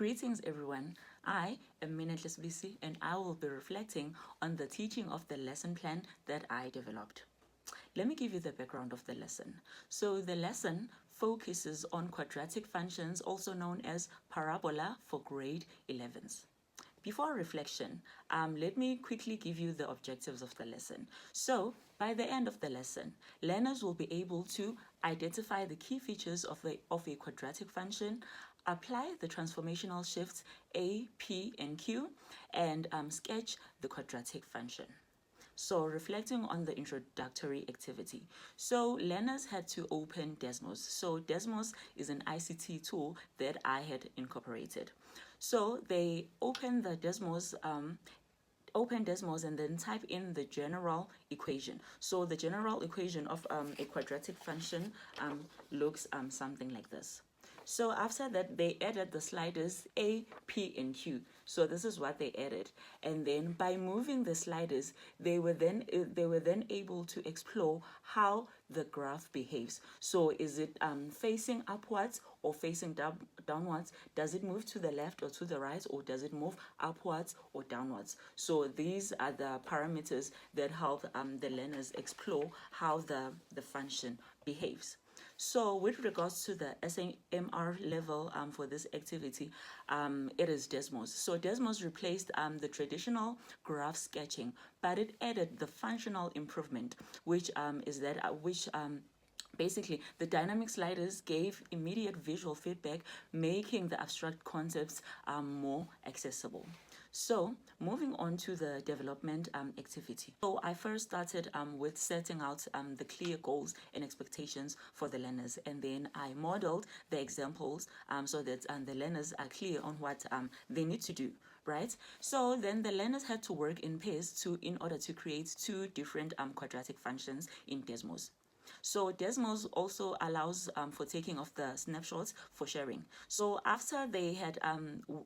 Greetings everyone, I am Minetles Bisi and I will be reflecting on the teaching of the lesson plan that I developed. Let me give you the background of the lesson. So the lesson focuses on quadratic functions, also known as parabola for grade 11s. Before reflection, let me quickly give you the objectives of the lesson. So, by the end of the lesson, learners will be able to identify the key features of a quadratic function, apply the transformational shifts A, P, and Q, and sketch the quadratic function. So reflecting on the introductory activity. So learners had to open Desmos. So Desmos is an ICT tool that I had incorporated. So they open the Desmos, and then type in the general equation. So the general equation of a quadratic function looks something like this. So after that, they added the sliders A, P, and Q. So this is what they added. And then by moving the sliders, they were then able to explore how the graph behaves. So is it facing upwards or facing downwards? Does it move to the left or to the right, or does it move upwards or downwards? So these are the parameters that help the learners explore how the function behaves. So with regards to the SAMR level for this activity, it is Desmos. So Desmos replaced the traditional graph sketching, but it added the functional improvement, which basically, the dynamic sliders gave immediate visual feedback, making the abstract concepts more accessible. So moving on to the development activity. So I first started with setting out the clear goals and expectations for the learners, and then I modeled the examples so that the learners are clear on what they need to do. Right? So then the learners had to work in pairs in order to create two different quadratic functions in Desmos. So Desmos also allows for taking of the snapshots for sharing. So after they had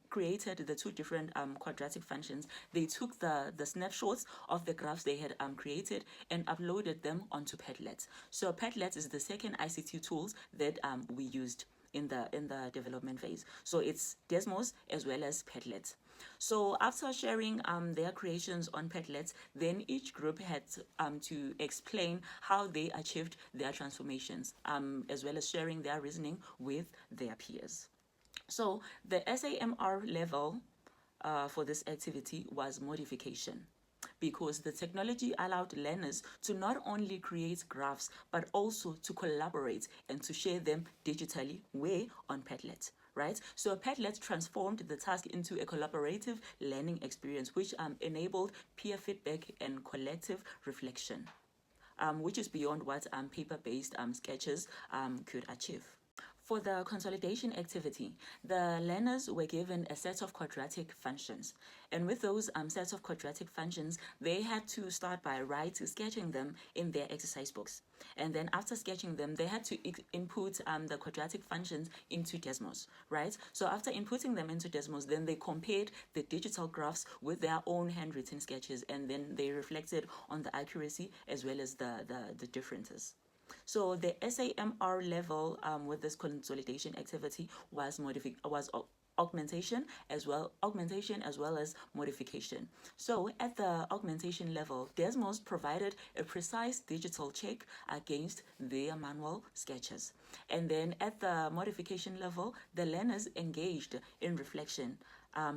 created the two different quadratic functions, they took the snapshots of the graphs they had created and uploaded them onto Padlet. So Padlet is the second ICT tools that we used in the development phase. So it's Desmos as well as Padlet. So after sharing their creations on Padlet, then each group had to explain how they achieved their transformations, as well as sharing their reasoning with their peers. So the SAMR level for this activity was modification, because the technology allowed learners to not only create graphs, but also to collaborate and to share them digitally on Padlet. Right? So Padlet transformed the task into a collaborative learning experience, which enabled peer feedback and collective reflection, which is beyond what paper-based sketches could achieve. For the consolidation activity, the learners were given a set of quadratic functions. And with those sets of quadratic functions, they had to start by sketching them in their exercise books. And then after sketching them, they had to input the quadratic functions into Desmos, right? So after inputting them into Desmos, then they compared the digital graphs with their own handwritten sketches, and then they reflected on the accuracy as well as the differences. So the SAMR level with this consolidation activity was augmentation as well as modification. So at the augmentation level, Desmos provided a precise digital check against their manual sketches. And then at the modification level, the learners engaged in reflection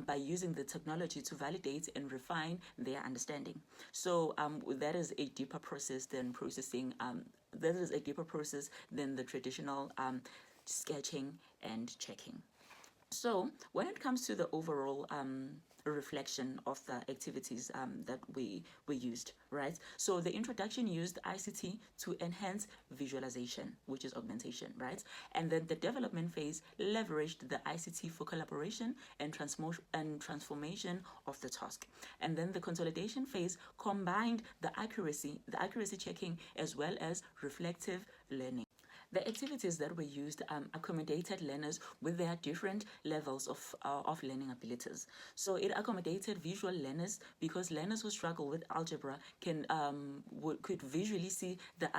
by using the technology to validate and refine their understanding. So that is a deeper process than processing. That is a deeper process than the traditional sketching and checking. So when it comes to the overall reflection of the activities that we used, right? So the introduction used ICT to enhance visualization, which is augmentation, right? And then the development phase leveraged the ICT for collaboration and transformation of the task. And then the consolidation phase combined the accuracy checking as well as reflective learning. The activities that were used accommodated learners with their different levels of learning abilities. So it accommodated visual learners because learners who struggle with algebra could visually see the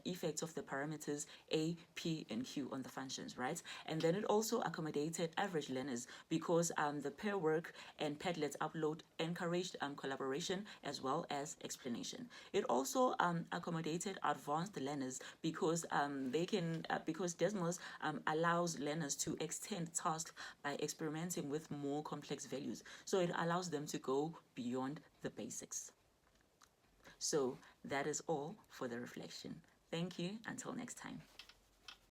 effects of the parameters A, P, and Q on the functions, right? And then it also accommodated average learners because the pair work and Padlet's upload encouraged collaboration as well as explanation. It also accommodated advanced learners because because Desmos allows learners to extend tasks by experimenting with more complex values. So it allows them to go beyond the basics. So that is all for the reflection. Thank you. Until next time.